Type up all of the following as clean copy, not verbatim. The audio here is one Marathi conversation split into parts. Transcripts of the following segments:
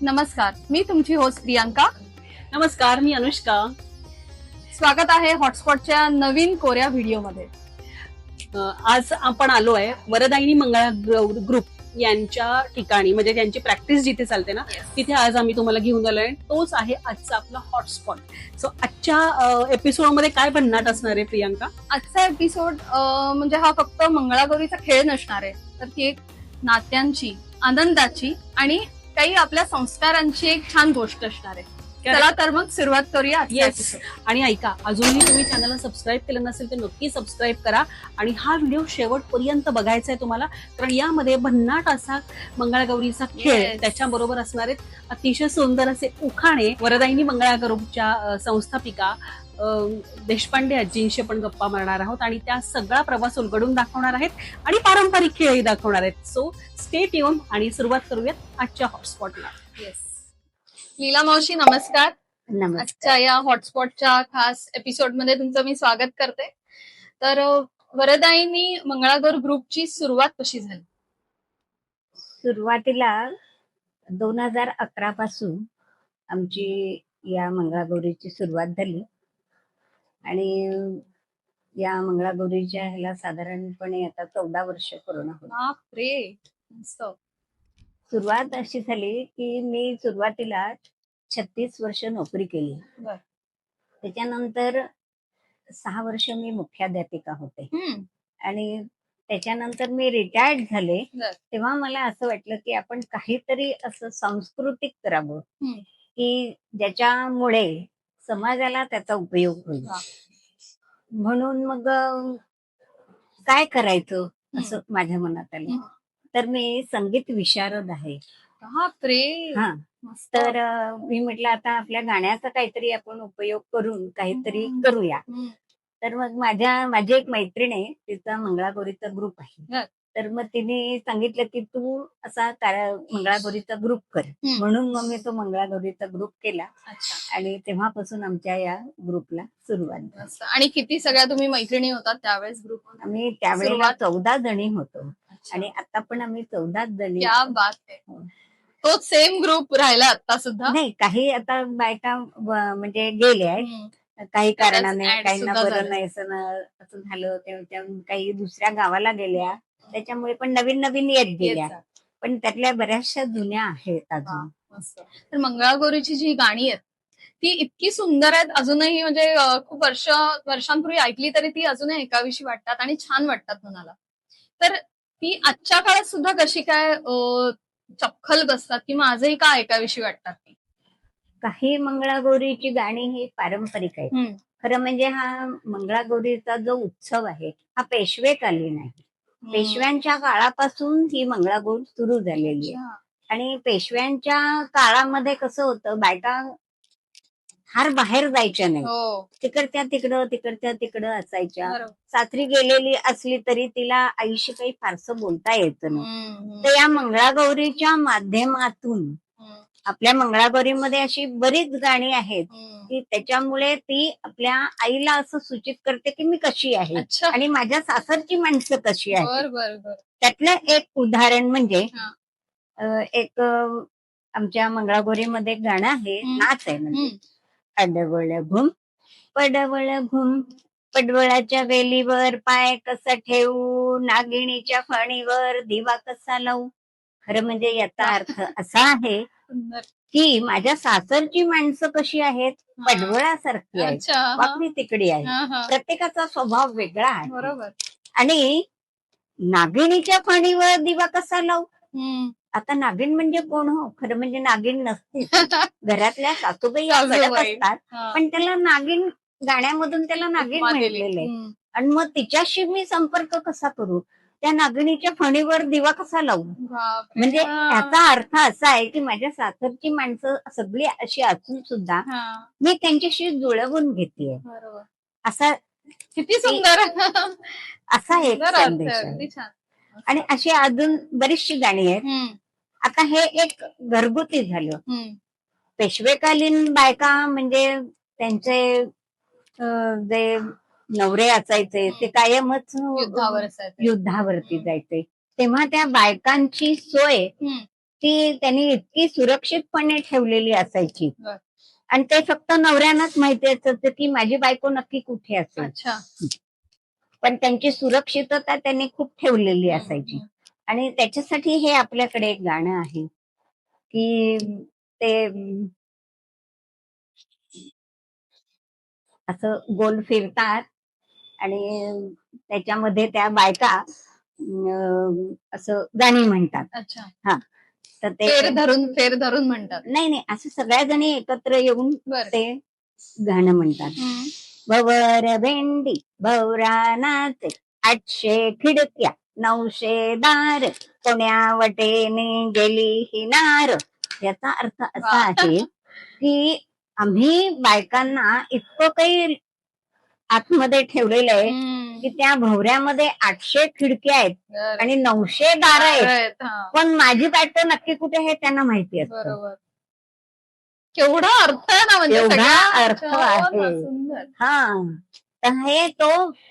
नमस्कार, मी तुमची होस्ट प्रियांका. नमस्कार, मी अनुष्का. स्वागत आहे हॉटस्पॉटच्या नवीन कोऱ्या व्हिडिओमध्ये. आज आपण आलोय वरदायिनी मंगळा ग्रुप यांच्या ठिकाणी, म्हणजे त्यांची प्रॅक्टिस जिथे चालते ना, तिथे आज आम्ही तुम्हाला घेऊन आलोय. तोच आहे आजचा आपला हॉटस्पॉट. सो आजच्या एपिसोडमध्ये काय भन्नाट असणार आहे प्रियांका? आजचा एपिसोड म्हणजे हा फक्त मंगळागौरीचा खेळ नसणार आहे, तर ती एक नात्यांची, आनंदाची आणि काही आपल्या संस्कारांची एक छान गोष्ट असणार आहे. चला तर मग सुरुवात करूया. येस. आणि ऐका, अजूनही तुम्ही चॅनलला सबस्क्राईब केलं नसेल तर नक्की सबस्क्राईब करा आणि हा व्हिडिओ शेवटपर्यंत बघायचा आहे तुम्हाला, कारण यामध्ये भन्नाट असा मंगळागौरीचा खेळ, Yes. त्याच्याबरोबर असणारे अतिशय सुंदर असे उखाणे. वरदायिनी मंगळा ग्रुपच्या संस्थापिका देशपांडे आजींशी आपण गप्पा मारणार आहोत आणि त्या सगळा प्रवास उलगडून दाखवणार आहेत आणि पारंपरिक खेळही दाखवणार आहेत. सो स्टे ट्यून आणि सुरुवात करूयात आजच्या हॉटस्पॉटला. येस. लीला मावशी, नमस्कार. नमस्कार. आजच्या या हॉटस्पॉटच्या खास एपिसोड मध्ये तुमचं मी स्वागत करते. तर वरदायिनी मंगळागौर ग्रुपची सुरुवात कशी झाली? सुरुवातीला 2011 पासून आमची या मंगळागौरीची सुरुवात झाली आणि या मंगळागौरीच्या ह्याला साधारणपणे आता 14 वर्ष पूर्ण होत. बापरे, मस्त. सुरुवात अशी झाली की मी सुरुवातीला 36 वर्ष नोकरी केली. बर. त्याच्यानंतर 6 वर्ष मी मुख्याध्यापिका होते आणि त्याच्यानंतर मी रिटायर्ड झाले. बर. तेव्हा मला असं वाटलं की आपण काहीतरी असं सांस्कृतिक करावं की ज्याच्यामुळे समाजाला त्याचा उपयोग होईल. वा. म्हणून मग काय करायचं असं माझ्या मनात आलं. तर मी संगीत विशारद आहे. बापरे, हा. मस्त. तर मी म्हटलं आता आपल्या गाण्याचा काहीतरी आपण उपयोग करून काहीतरी करूया. तर मग माझी एक मैत्रीण आहे, तिचा मंगळागौरीचा ग्रुप आहे. बर. तर मग तिने सांगितलं की तू असा मंगळागौरीचा ग्रुप कर. म्हणून मग मी तो मंगळागौरीचा ग्रुप केला. अच्छा. आणि तेव्हापासून आमच्या या ग्रुपला सुरुवात झाली. मस्त. आणि किती सगळ्या तुम्ही मैत्रिणी होतात त्यावेळेस ग्रुप? आम्ही त्यावेळेला 14 जणी होतो आणि आता पण आम्ही 14 जणी. क्या बात आहे. तो सेम ग्रुप राहिला आता सुद्धा? नाही, काही आता बायका म्हणजे गेल्या आहेत काही कारणाने, काहींना बरं नाही असं झालं, काही दुसऱ्या गावाला गेल्या, त्याच्यामुळे पण नवीन नवीन येत गेल्या, पण त्यातल्या बऱ्याचशा जुन्या आहेत अजून. तर मंगळागौरीची जी गाणी आहेत ती इतकी सुंदर आहेत अजूनही, म्हणजे खूप वर्षांपूर्वी ऐकली तरी ती अजूनही ऐकावीशी वाटतात आणि छान वाटतात मनाला. तर ती आजच्या काळात सुद्धा कशी काय चपखल बसतात किंवा आजही का ऐकावीशी वाटतात ती? काही मंगळागौरीची गाणी ही पारंपरिक आहेत. खरं म्हणजे हा मंगळागौरीचा जो उत्सव आहे हा पेशवेकालीन आहे. पेशव्यांच्या काळापासून ही मंगळागौर सुरू झालेली आहे. आणि पेशव्यांच्या काळामध्ये कसं होतं, बायका फार बाहेर जायच्या नाही, तिकडच्या तिकडं असायच्या. सासरी गेलेली असली तरी तिला आईशी काही फारसं बोलता यायचं नाही. तर या मंगळागौरीच्या माध्यमातून आपल्या मंगळागौरीमध्ये अशी बरीच गाणी आहेत की त्याच्यामुळे ती आपल्या आईला असं सूचित करते की मी कशी आहे आणि माझ्या सासरची माणसं कशी आहेत. त्यातलं एक उदाहरण म्हणजे एक आमच्या मंगळागौरीमध्ये गाणं आहे, नाच आहे, म्हणजे अडवळ घुम पडवळ घुम, पडवळाच्या वेलीवर पाय कसा ठेवू, नागिणीच्या फणीवर दिवा कसा लावू. खरं म्हणजे याचा अर्थ असा आहे की माझ्या सासरची माणसं कशी आहेत, पडवळासारखी आहेत, वाकडी तिकडी आहे, प्रत्येकाचा स्वभाव वेगळा आहे. बरोबर. आणि नागिणीच्या फणीवर दिवा कसा लावू. आता नागिन म्हणजे कोण हो? खरं म्हणजे नागिन नसते, घरातल्या सासूबाई असतात, पण त्याला नागिन, गाण्यामधून त्याला नागिन म्हटलेलं आहे. आणि मग तिच्याशी मी संपर्क कसा करू, त्या नागिणीच्या फणीवर दिवा कसा लावू. म्हणजे याचा अर्थ असा आहे की माझ्या सासरची माणसं सगळी अशी असून सुद्धा मी त्यांच्याशी जुळवून घेते. असा किती सुंदर असा एक संदेश आहे. आणि अशी अजून बरीचशी गाणी आहेत. आता हे एक घरगुती झालं. पेशवेकालीन बायका म्हणजे त्यांचे जे नवरे असायचे ते कायमच युद्धावरती जायचे, तेव्हा त्या बायकांची सोय ती त्यांनी इतकी सुरक्षितपणे ठेवलेली असायची. बर. आणि ते फक्त नवऱ्यांनाच माहिती असायचं की माझी बायको नक्की कुठे असेल. अच्छा. पण त्यांची सुरक्षितता त्यांनी खूप ठेवलेली असायची. आणि त्याच्यासाठी हे आपल्याकडे एक गाणं आहे की ते असं गोल फिरतात आणि त्याच्यामध्ये त्या बायका असं गाणी म्हणतात. अच्छा. हा, तर ते फेर धरून म्हणतात. नाही, असं सगळ्या जणी एकत्र येऊन बर. ते गाणं म्हणतात. भवर भेंडी भवरा नाचे 800 खिडक्या 900 दार कोण्या वटेने गेली ही नार. याचा अर्थ असा आहे की आम्ही बायकांना इतकं काही आतमध्ये ठेवलेलं आहे की त्या भवऱ्यामध्ये 800 खिडक्या आहेत आणि 900 दार आहेत. पण माझी बायको नक्की कुठे हे त्यांना माहिती असतं. बरोबर. केवढा अर्थ आहे ना, म्हणजे एवढा अर्थ आहे. सुंदर. हा, तर हे तो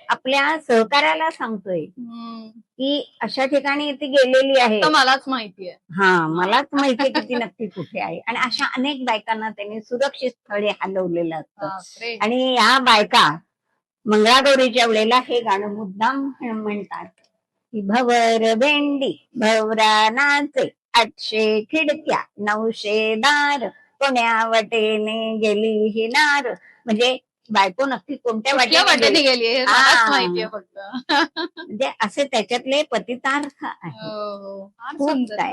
आपल्या सहकार्याला सांगतोय की अशा ठिकाणी ती गेलेली आहे. मलाच माहितीये. हा, मलाच माहितीये की ती नक्की कुठे आहे. आणि अशा अनेक बायकांना त्यांनी सुरक्षित स्थळी हलवलेलं असतं. आणि या बायका मंगळागौरीच्या वेळेला हे गाणं मुद्दाम म्हणतात की भवर भेंडी भवरा नाचे 800 खिडक्या 900 दार कोण्या वाटेने गेली ही नार. म्हणजे बायको नक्की कोणत्या वाटेने गेली हे मलाच माहितीये फक्त. म्हणजे असे त्याच्यातले पतितार्थ आहे. सुंदर.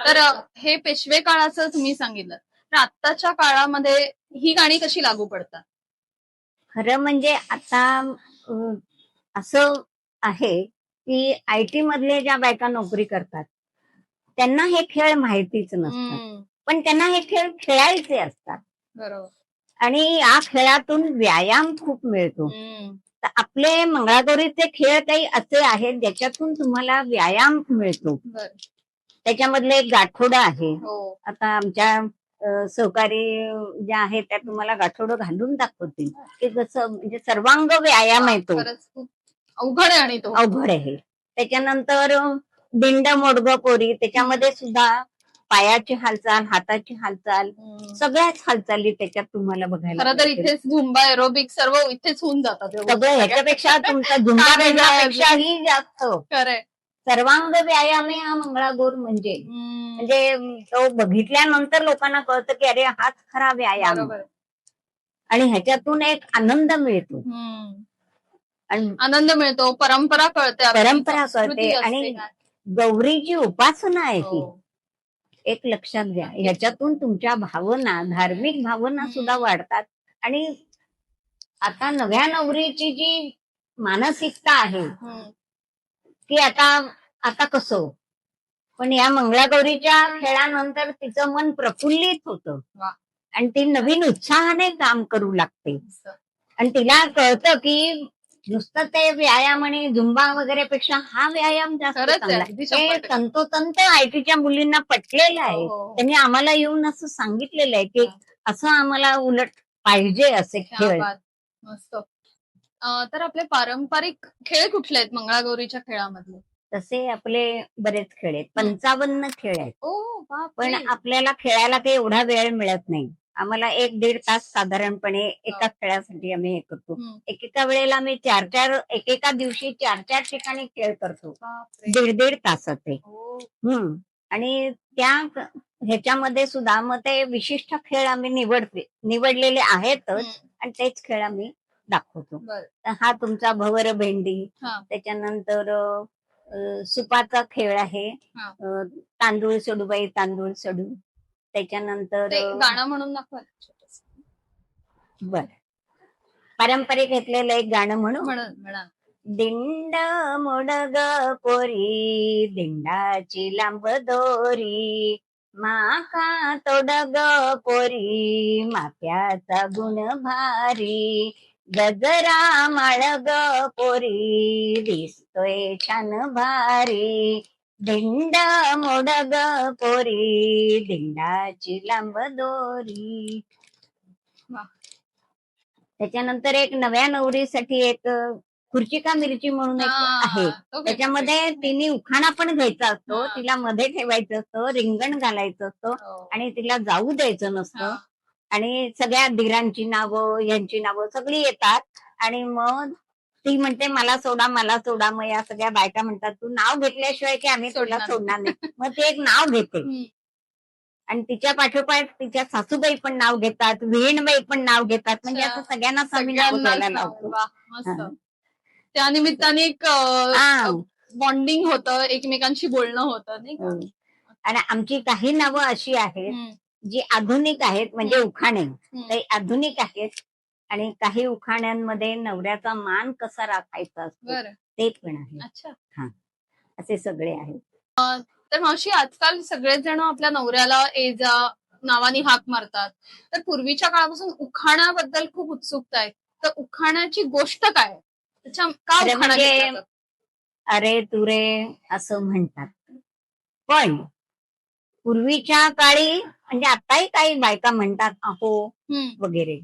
तर हे पेशवे काळाचं तुम्ही सांगितलं, तर आत्ताच्या काळामध्ये ही गाणी कशी लागू पडतात? खरं म्हणजे आता असं आहे की IT मधले ज्या बायका नोकरी करतात त्यांना हे खेळ माहितीच नसतात. पण त्यांना हे खेळ खेळायचे असतात. बरोबर. आणि या खेळातून व्यायाम खूप मिळतो. तर आपले मंगळागौरीचे खेळ काही असे आहेत ज्याच्यातून तुम्हाला व्यायाम मिळतो. त्याच्यामधले एक गाठोडा आहे. आता आमच्या सहकारी ज्या आहेत त्या तुम्हाला गाठोडं घालून दाखवतील की कसं म्हणजे सर्वांग व्यायाम आहे तो. अवघड आहे. आणि तो अवघड आहे. त्याच्यानंतर दिंड मोडग पोरी, त्याच्यामध्ये सुद्धा पायाची हालचाल, हाताची हालचाल, सगळ्याच हालचाली त्याच्यात तुम्हाला बघायला. खरं तर इथेच झुंबा एरोबिक सर्व इथेच होऊन जातात. सगळं ह्याच्यापेक्षा तुमचा झुंबापेक्षाही जास्त खरंय. सर्वांग व्यायाम हा मंगळागौर म्हणजे तो बघितल्यानंतर लोकांना कळतं की अरे हाच खरा व्यायाम. आणि ह्याच्यातून एक आनंद मिळतो. आनंद मिळतो, परंपरा कळते आणि गौरीची उपासना आहे ही. एक लक्षात घ्या, ह्याच्यातून तुमच्या भावना, धार्मिक भावना सुद्धा वाढतात. आणि आता नव्या नवरीची जी मानसिकता आहे की आता कसं, पण या मंगळागौरीच्या खेळानंतर तिचं मन प्रफुल्लित होतं आणि ती नवीन उत्साहाने काम करू लागते. आणि तिला कळतं की नुसतं ते व्यायाम आणि झुंबा वगैरे पेक्षा हा व्यायाम जास्त चांगला. हे तंतोतंत ITच्या मुलींना पटलेलं आहे. त्यांनी आम्हाला येऊन असं सांगितलेलं आहे की असं आम्हाला उलट पाहिजे असे खेळ. मस्त. तर आपले पारंपरिक खेळ कुठले आहेत मंगळागौरीच्या खेळामधले? तसे आपले बरेच खेळ आहेत, 55 खेळ आहेत. पण आपल्याला खेळायला काही एवढा वेळ मिळत नाही. आम्हाला 1-1.5 तास साधारणपणे एका खेळासाठी आम्ही हे करतो. एकेका वेळेला आम्ही एकेका दिवशी 4-4 ठिकाणी खेळ करतो, 1.5-1.5 तासाचे. आणि त्या ह्याच्यामध्ये सुद्धा मग ते विशिष्ट खेळ आम्ही निवडलेले आहेतच आणि तेच खेळ आम्ही दाखवतो. हा तुमचा भवर भेंडी, त्याच्यानंतर सुपाचा खेळ आहे, तांदूळ सोडू बाई तांदूळ सोडू. त्याच्यानंतर गाणं म्हणून दाखवा. बर, पारंपरिक घेतलेलं एक गाणं म्हणू. दिंड मोडग पोरी दिंडाची लांब दोरी माका तोडग पोरी माप्याचा गुण भारी गजरा माळग पोरी दिसतोय छान भारी दिंड मोडग पोरी दिंडाची लांब दोरी. त्याच्यानंतर एक नव्या नवरीसाठी एक खुर्चिका मिरची म्हणून एक हा, आहे. तो त्याच्यामध्ये तिने उखाणा पण घ्यायचा असतो, हा. तिला मध्ये ठेवायचं असतं, रिंगण घालायचं असतं हो. आणि तिला जाऊ द्यायचं नसतं. हा. आणि सगळ्या दिरांची नावं यांची नावं सगळी येतात आणि मग ती म्हणते मला सोडा मला सोडा. मग या सगळ्या बायका म्हणतात तू नाव घेतल्याशिवाय की आम्ही तुला सोडणार सोडणार नाही. मग ते एक नाव घेते हम्म. आणि तिच्या पाठोपाठ तिच्या सासूबाई पण नाव घेतात, विहीणबाई पण नाव घेतात. म्हणजे अच्छा. असं सगळ्यांनाच आम्ही नाव सगळ्यांनाच घ्यायला नाव. लावतो. वा, मस्त. हा. त्या निमित्ताने एक हा. बॉन्डिंग होतं, एकमेकांशी बोलणं होतं, नाही का? हो. आणि आमची काही नावं अशी आहेत हम्म. जी आधुनिक आहेत, म्हणजे हम्म. उखाणे हम्म. काही आधुनिक आहेत आणि काही उखाण्यांमध्ये नवऱ्याचा मान कसा राखायचा असतो बरं. ते पण आहे. अच्छा. असे सगळे आहेत. तर मावशी, आजकाल सगळेच जण आपल्या नवऱ्याला ए जा नावाने हाक मारतात. तर पूर्वीच्या काळापासून उखाण्याबद्दल खूप उत्सुकता आहे. तर उखाण्याची गोष्ट काय आहे? का खरं उखाणा म्हणजे घेतला जातो? अरे तुरे असं म्हणतात. पण पूर्वीच्या काळी म्हणजे आताही काही बायका म्हणतात अहो हम्म. वगैरे.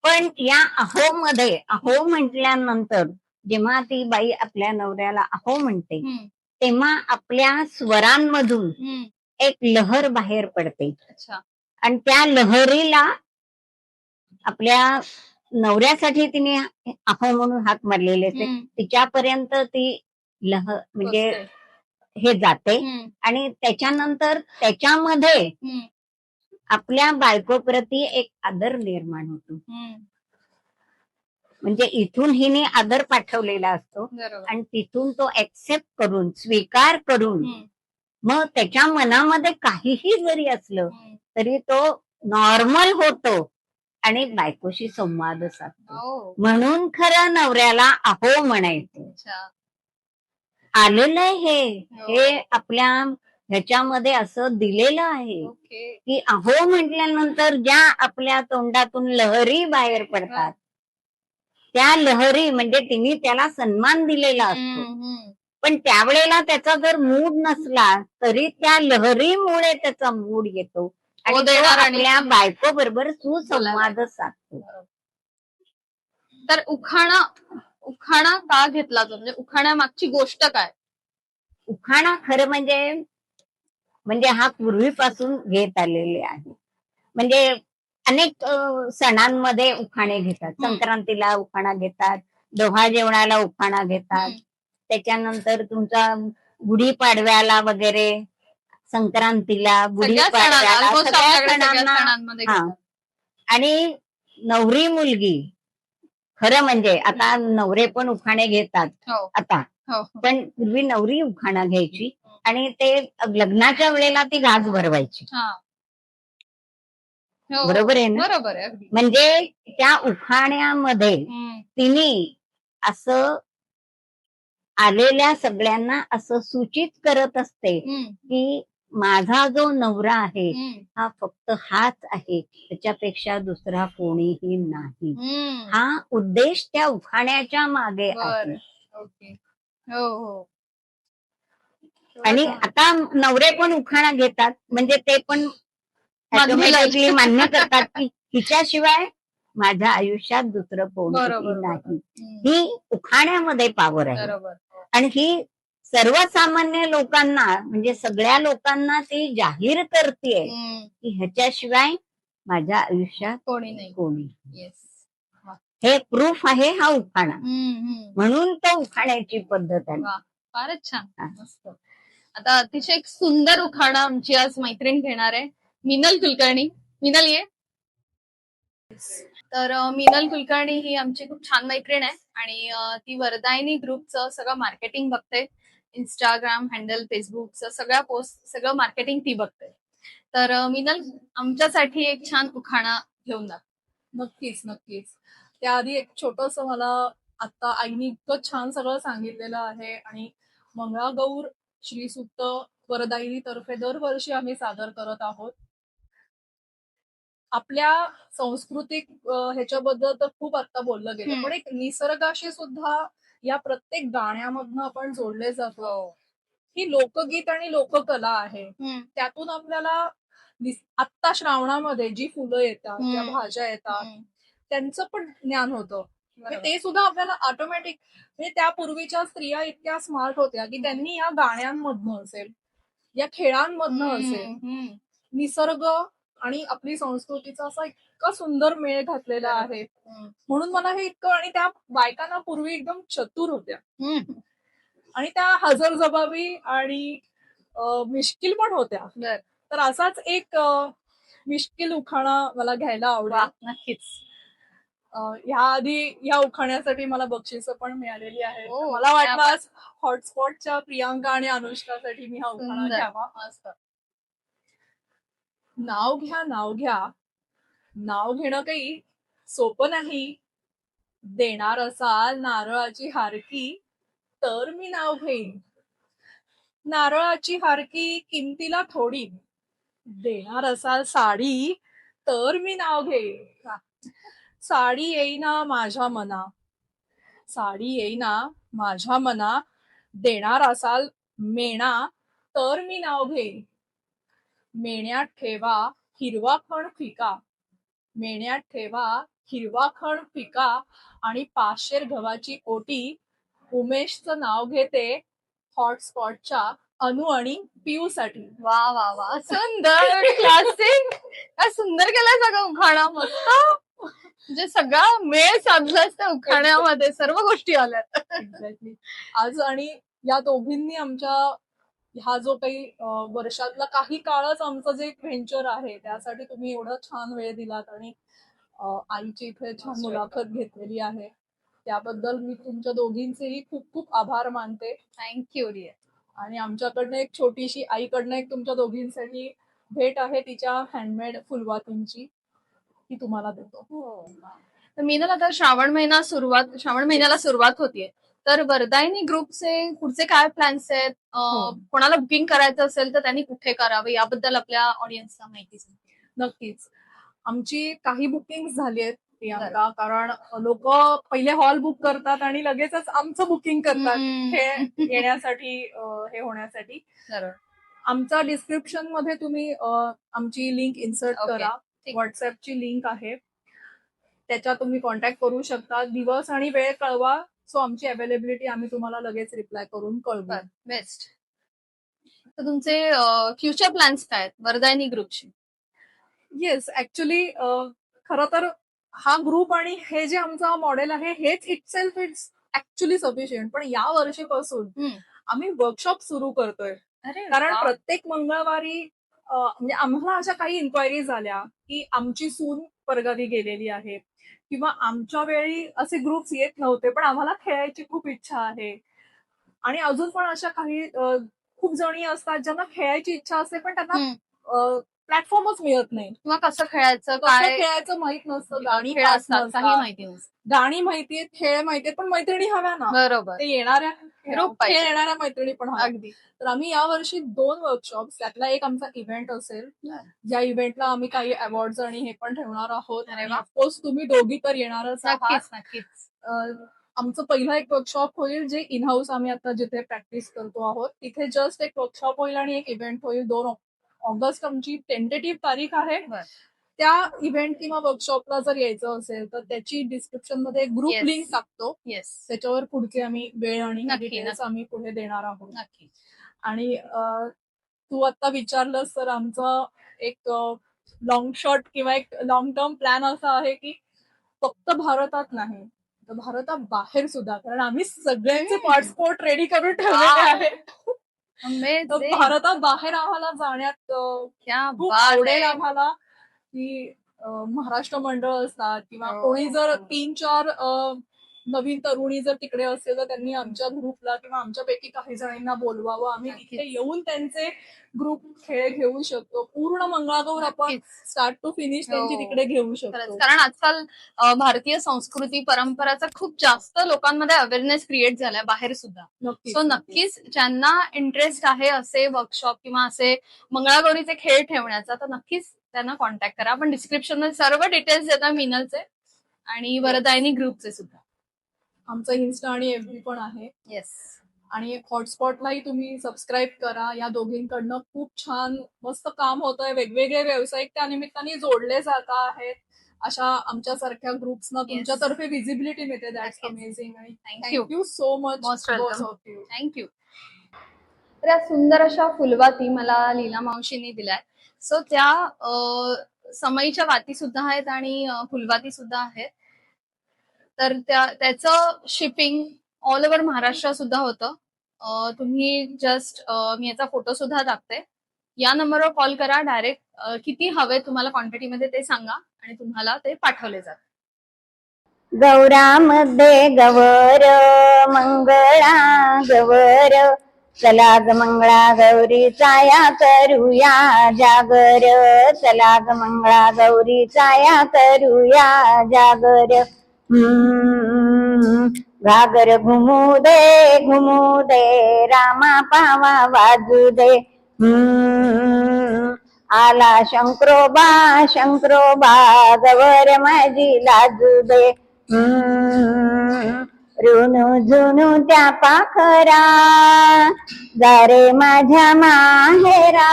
पण या अहो मध्ये अहो म्हटल्यानंतर जेव्हा ती बाई आपल्या नवऱ्याला अहो म्हणते हम्म. तेव्हा आपल्या स्वरांमधून हम्म. एक लहर बाहेर पडते अच्छा. आणि त्या लहरीला आपल्या नवऱ्यासाठी तिने अहो म्हणून हाक मारलेले असते. हम्म. तिच्यापर्यंत ती म्हणजे पोचते. हे जाते हम्म. आणि त्याच्यानंतर त्याच्यामध्ये हम्म. आपल्या बायकोप्रती एक आदर निर्माण होतो. हम्म. म्हणजे इथून हिने आदर पाठवलेला असतो बरोबर. आणि तिथून तो एक्सेप्ट करून स्वीकार करून हम्म. मग त्याच्या मनामध्ये काहीही जरी असलं हम्म. तरी तो नॉर्मल होतो आणि बायकोशी संवाद साधतो. हो. म्हणून खरं नवऱ्याला अहो म्हणायचं. अच्छा. आलेलं आहे हो. हे आपल्या ह्याच्यामध्ये असं दिलेलं आहे ओके. की अहो म्हटल्यानंतर ज्या आपल्या तोंडातून लहरी बाहेर पडतात त्या लहरी म्हणजे तिने त्याला सन्मान दिलेला असतो. हम्म. पण त्यावेळेला त्याचा जर मूड नसला तरी त्या लहरीमुळे त्याचा मूड येतो आणि तो देणार आणि आपल्या बायको बरोबर सुसंवाद साधतो. बरोबर. तर उखाणा का घेतला जातो? म्हणजे उखाण्यामागची गोष्ट काय? उखाणा खरं म्हणजे हा पूर्वीपासून घेत आलेले आहे. म्हणजे अनेक सणांमध्ये उखाणे घेतात. संक्रांतीला उखाणा घेतात, डोहा जेवणाला उखाणा घेतात, त्याच्यानंतर तुमचा गुढीपाडव्याला वगैरे, संक्रांतीला, सगळ्या गुढीपाडव्याला ऑलमोस्ट सगळ्या आपल्याकडे सगळ्या सणांना. सणांमध्ये हा. घेतात. आणि नवरी मुलगी खरं म्हणजे आता नवरे पण उखाणे घेतात हो. आता, हो. पण पूर्वी नवरी उखाणा घ्यायची आणि ते लग्नाच्या वेळेला ती घास भरवायची. हा. हो. बरोबर आहे ना? बरोबर आहे अगदी. म्हणजे त्या उखाण्यामध्ये हम्म. तिने असं आलेल्या सगळ्यांना असं सूचित करत असते हम्म. की माझा जो नवरा आहे हम्म. हा फक्त हाच आहे, त्याच्यापेक्षा दुसरा कोणीही नाही. हम्म. हा उद्देश त्या उखाण्याच्या मागे बर. आहे. ओके. हो हो. आणि आता नवरे पण उखाणा घेतात म्हणजे ते पण ऑटोमॅटिकली मान्य करतात की हिच्याशिवाय माझ्या आयुष्यात दुसरं कोणीही बरोबर. नाही. हम्म. ही उखाण्यामध्ये पावर आहे बरोबर. आणि ही सर्वसामान्य लोकांना म्हणजे सगळ्या लोकांना ती जाहीर करते हम्म. की ह्याच्याशिवाय माझ्या आयुष्यात कोणी नाही. कोणी. येस. हे प्रूफ आहे हा उखाणा. हम्म. म्हणून तो उखाण्याची पद्धत आहे. वा, फारच छान. हा. मस्त. आता अतिशय एक सुंदर उखाणा आमची आज मैत्रीण घेणार आहे, मिनल कुलकर्णी. मिनल ये. तर मिनल कुलकर्णी ही आमची खूप छान मैत्रीण आहे आणि ती वरदायिनी ग्रुपचं सगळं मार्केटिंग बघते. इंस्टाग्राम हँडल, फेसबुकचं सगळ्या पोस्ट, सगळं मार्केटिंग ती बघते. तर मिनल, आमच्यासाठी एक छान उखाणा घेऊन जा. नक्कीच नक्कीच. त्याआधी एक छोटस मला आता आईने इतकं छान सगळं सांगितलेलं आहे आणि मंगळागौर श्रीसूक्त वरदायिनी तर्फे दरवर्षी आम्ही सादर करत आहोत. आपल्या सांस्कृतिक ह्याच्याबद्दल तर खूप आता बोललं गेलं, पण एक निसर्गाशी सुद्धा या प्रत्येक गाण्यामधनं आपण जोडले जातो. ही लोकगीत आणि लोककला आहे. त्यातून आपल्याला आत्ता श्रावणामध्ये जी फुलं येतात, ज्या भाज्या येतात, त्यांचं पण ज्ञान होतं म्हणजे ते सुद्धा आपल्याला ऑटोमॅटिक, म्हणजे त्या पूर्वीच्या स्त्रिया इतक्या स्मार्ट होत्या की त्यांनी या गाण्यांमधनं असेल, या खेळांमधनं असेल, निसर्ग आणि आपली संस्कृतीचा असा इतका सुंदर मेळ घातलेला आहे. म्हणून मला हे इतकं, आणि त्या बायकांना पूर्वी एकदम चतुर होत्या आणि त्या हजरजबाबी आणि मिश्किल पण होत्या. तर असाच एक मिश्किल उखाणा मला घ्यायला आवडेल. नक्कीच. ह्याआधी या उखाण्यासाठी मला बक्षिसं पण मिळालेली आहे. हो, मला वाटलं आज हॉटस्पॉटच्या प्रियांका आणि अनुष्कासाठी मी हा उखाणा सुंदर. घ्यावा. नाव घ्या, नाव घ्या, नाव घेणं काही सोपं नाही. देणार असाल नारळाची हारकी तर मी नाव घेईन. नारळाची हारकी किमतीला थोडी, देणार असाल साडी तर मी नाव घेईन. साडी येईना माझ्या मना, साडी येईना माझ्या मना, देणार असाल मेणा तर मी नाव घेईन. मेण्यात ठेवा हिरवा खण फिका, मेण्यात ठेवा हिरवा खण फिका, आणि 500 गव्हाची ओटी. उमेशचं नाव घेते हॉटस्पॉटच्या अनु आणि पिऊ साठी. वा वा वा, सुंदर, क्लासिक. काय सुंदर केलाय सगळं उखाणा, मस्त. म्हणजे सगळा मेळ साधलाय त्या उखाण्यामध्ये, सर्व गोष्टी आल्यात. एक्झॅक्टली. आज आणि या दोघींनी आमच्या हा जो काही वर्षातला काही काळच आमचं जे व्हेंचर आहे त्यासाठी तुम्ही एवढं छान वेळ दिलात आणि आईची इथे छान मुलाखत घेतलेली आहे, त्याबद्दल मी तुमच्या दोघींचेही खूप खूप आभार मानते. Thank you dear. आणि आमच्याकडनं एक छोटीशी आईकडनं एक तुमच्या दोघींसाठी भेट आहे, तिच्या हँडमेड फुलवातींची, ती तुम्हाला देतो. तर मी ना आता श्रावण महिन्याला सुरुवात होतीये, तर वरदायिनी ग्रुपचे पुढचे काय प्लॅन्स आहेत, कोणाला बुकिंग करायचं असेल तर त्यांनी कुठे करावं याबद्दल आपल्या ऑडियन्सला माहिती सांग. नक्कीच. आमची काही बुकिंग झाली आहेत प्रियांका, कारण लोक पहिले हॉल बुक करतात आणि लगेचच आमचं बुकिंग करतात हे येण्यासाठी, हे होण्यासाठी. आमचा डिस्क्रिप्शन मध्ये तुम्ही आमची लिंक इन्सर्ट करा, व्हॉट्सअपची लिंक आहे, त्याच्यात तुम्ही कॉन्टॅक्ट करू शकता. दिवस आणि वेळ कळवा, सो आमची अवेलेबिलिटी आम्ही तुम्हाला लगेच रिप्लाय करून कळवू. बेस्ट. तर तुमचे फ्युचर प्लॅन्स काय आहेत वरदायिनी ग्रुपचे? येस, ऍक्च्युली खरं तर हा ग्रुप आणि हे जे आमचा मॉडेल आहे हेच इटसेल्फ इट्स ऍक्च्युली सफिशियंट. पण या वर्षीपासून आम्ही वर्कशॉप सुरू करतोय, कारण प्रत्येक मंगळवारी म्हणजे आम्हाला अशा काही इन्क्वायरीज आल्या की आमची सून परगावी गेलेली आहे किंवा आमच्या वेळी असे ग्रुप्स येत नव्हते पण आम्हाला खेळायची खूप इच्छा आहे, आणि अजून पण अशा काही खूप जणी असतात ज्यांना खेळायची इच्छा असते पण त्यांना प्लॅटफॉर्मच मिळत नाही, किंवा कसं खेळायचं, काय खेळायचं माहित नसतं, गाणी काही माहिती नसतं, गाणी माहितीये, खेळ माहितीये, पण मैत्रिणी हव्या ना. बरोबर. ते येणाऱ्या मैत्रिणी पण हव्या. अगदी. तर आम्ही यावर्षी 2 वर्कशॉप, त्यातला एक आमचा इव्हेंट असेल, ज्या इव्हेंटला आम्ही काही अवॉर्ड्स आणि हे पण ठेवणार आहोत. आणि ऑफकोर्स तुम्ही दोघी तर येणारच आहात. नक्कीच. आमचं पहिलं एक वर्कशॉप होईल जे इन हाऊस आम्ही आता जिथे प्रॅक्टिस करतो आहोत तिथे जस्ट एक वर्कशॉप होईल आणि एक इव्हेंट होईल. 2 ऑगस्ट आमची टेंटेटिव्ह तारीख आहे. त्या इव्हेंट किंवा वर्कशॉपला जर यायचं असेल तर त्याची डिस्क्रिप्शन मध्ये ग्रुप लिंक टाकतो. त्याच्यावर पुढचे आम्ही वेळ आणि डिटेल्स आम्ही पुढे देणार आहोत. आणि तू आता विचारलंस तर आमचं एक लॉंग शॉट किंवा एक लॉंग टर्म प्लॅन असा आहे की फक्त भारतात नाही तर भारताबाहेर सुद्धा, कारण आम्ही सगळ्यांचे पासपोर्ट रेडी करून ठेवलेले आहेत. भारताबाहेर आम्हाला जाण्यात खूप आवडेल आम्हाला, की महाराष्ट्र मंडळ असतात किंवा कोणी जर 3-4 नवीन तरुणी जर तिकडे असेल तर त्यांनी आमच्या ग्रुपला किंवा आमच्यापैकी काही जणांना बोलवावं, आम्ही तिथे येऊन त्यांचे ग्रुप खेळ घेऊ शकतो. पूर्ण मंगळागौर आपण स्टार्ट टू फिनिश त्यांची तिकडे घेऊ शकतो. कारण आजकाल भारतीय संस्कृती परंपराचा खूप जास्त लोकांमध्ये अवेअरनेस क्रिएट झालाय बाहेर सुद्धा. सो नक्कीच ज्यांना इंटरेस्ट आहे असे वर्कशॉप किंवा असे मंगळागौरीचे खेळ ठेवण्याचा तर नक्कीच त्यांना कॉन्टॅक्ट करा. आपण डिस्क्रिप्शन मध्ये सर्व डिटेल्स देतात मिनलचे आणि वरदायिनी ग्रुपचे सुद्धा. आमचं इन्स्टा आणि एफबी पण आहे. येस. आणि हॉटस्पॉटलाही तुम्ही सबस्क्राईब करा. या दोघींकडनं खूप छान मस्त काम होतंय. वेगवेगळे व्यावसायिक त्या निमित्ताने जोडले जात आहेत. अशा आमच्यासारख्या ग्रुप्सना तुमच्यातर्फे विजिबिलिटी मिळते. That's amazing. आणि thank you. Thank you so much Most welcome. Both of you. Thank you. तर या सुंदर अशा फुलवाती मला लीला मावशींनी दिल्यात. सो त्या समईच्या वाती सुद्धा आहेत आणि फुलवाती सुद्धा आहेत. तर त्याचं शिपिंग ऑल ओव्हर महाराष्ट्र सुद्धा होतं. तुम्ही जस्ट मी याचा फोटो सुद्धा टाकते. या नंबरवर कॉल करा. डायरेक्ट किती हवे तुम्हाला क्वांटिटीमध्ये ते सांगा आणि तुम्हाला ते पाठवले जातात. गौरामध्ये गवर मंगळा गवर, चला ग मंगळा गौरीचा या करूया जागर, चला ग मंगळा गौरीचा या करूया जागर. घागर घुमू दे रामा पावा वाजू दे. आला शंकरोबा गवर माझी लाजू दे. रुणू झुणू त्या पाखरा, जारे माझ्या माहेरा.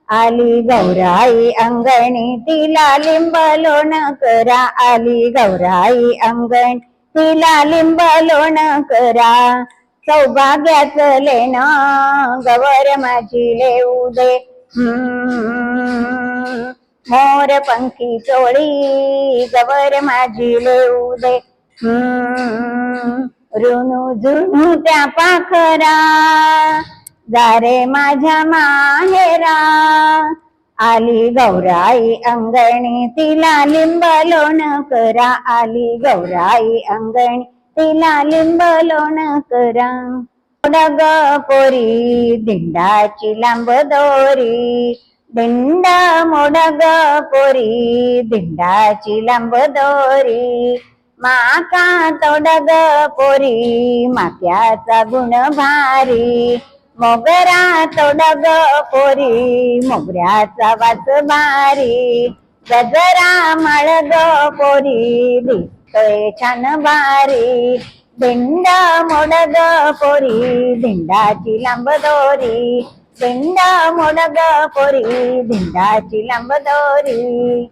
आली गौराई अंगणी तिला लिंब लोण करा, आली गौराई अंगण तिला लिंब लोण करा. सौभाग्याचं लेणं गवर माझी लेऊ दे. मोर पंखी चोळी गवर माझी लेऊ दे. रुणू झुणू त्या पाखरा, जारे माझ्या माहेरा. आली गौराई अंगणी तिला लिंब लोण करा, आली गौराई अंगणी तिला लिंब लोण करा. मोडग पोरी दिंडाची लांब दोरी, दिंड मोडग पोरी दिंडाची लांब दोरी. माका तोडग पोरी माक्याचा गुण भारी. मोगरा तोडग पोरी मोगऱ्याचा वास भारी. गजरा माळग पोरी दिसतोय छान भारी. दिंड मोडग पोरी दिंडाची लांब दोरी, दिंड मोडग पोरी दिंडाची लांब दोरी.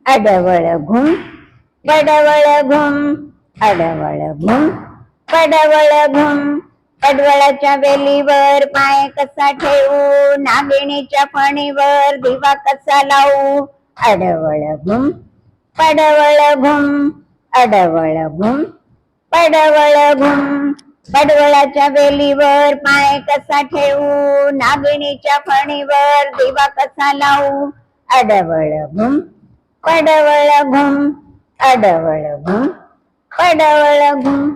अडवळ घुम पडवळ घुम, अडवळ घुम पडवळ घुम. पडवळाच्या वेलीवर पाय कसा ठेवू, नागिणीच्या फणीवर दिवा कसा लावू. अडवळ घुम पडवळ घुम, अडवळ घुम पडवळ घुम. पडवळाच्या वेलीवर पाय कसा ठेवू, नागिणीच्या फणीवर दिवा कसा लावू. अडवळ घुम पडवळ घुम, अडवळ घुम पडवळ घुम.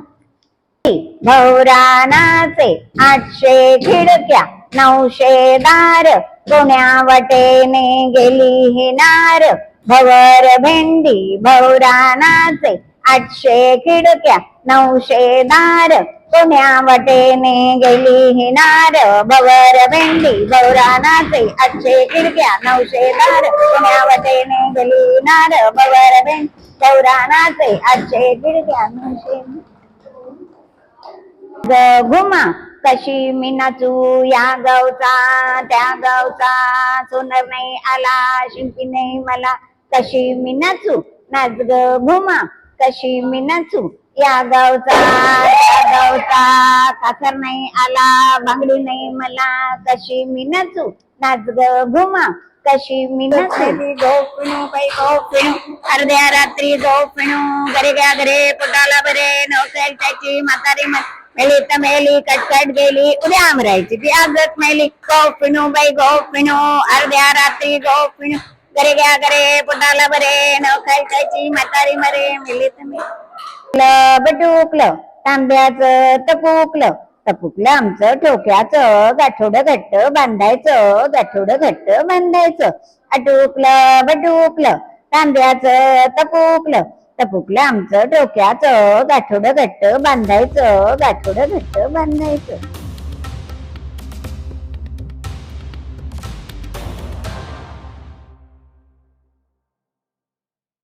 भौरानाचे 800 खिडक्या 900 दार, कोण्या वाटेने गेली ही नार. भवर भेंडी भौरानाचे 800 खिडक्या 900 दार, कोण्या वाटेने गेली ही नार. भवर भेंडी भौरानाचे 800 खिडक्या 900 दार, कोण्या वाटेने गेली नार. भवर भेंडी भौरानाचे 800 खिडक्या 900. घुमा कशी मी नाचू या गावचा त्या गावचा. सोनर नाही आला शिंपी नाही मला, कशी मी नाचू नाच ग घुमा. कशी मी नाचू या गावचा त्या गावचा. कासर नाही आला बांगडी नाही मला, कशी मी नाचू नाच ग घुमा. कशी मी नाचू. गोपिणू बाई गोपिणू अर्ध्या रात्री गोपिणू. घरे घ्या घरे पोटाला बरे नवसाल त्याची म्हातारी मेली तर मेली कटकट गेली. उद्या आमरायची ती आजच मेली. गोपिणू बाई गोपिणू अर्ध्या रात्री गोपिणू. घरे घ्या घरे पोटाला बरे नवसाल त्याची म्हातारी मरे मेली तर मेली. बटुकलं तांब्याचं टपुकलं, टपुकलं आमचं ठोक्याचं. गाठोड घट्ट बांधायचं, गाठोड घट्ट बांधायचं. अटुकलं बटुकलं तांब्याचं टपुकलं, टपुकलं आमचं डोक्याचं. गाठोड घट्ट बांधायचं, गाठोड घट्ट बांधायचं.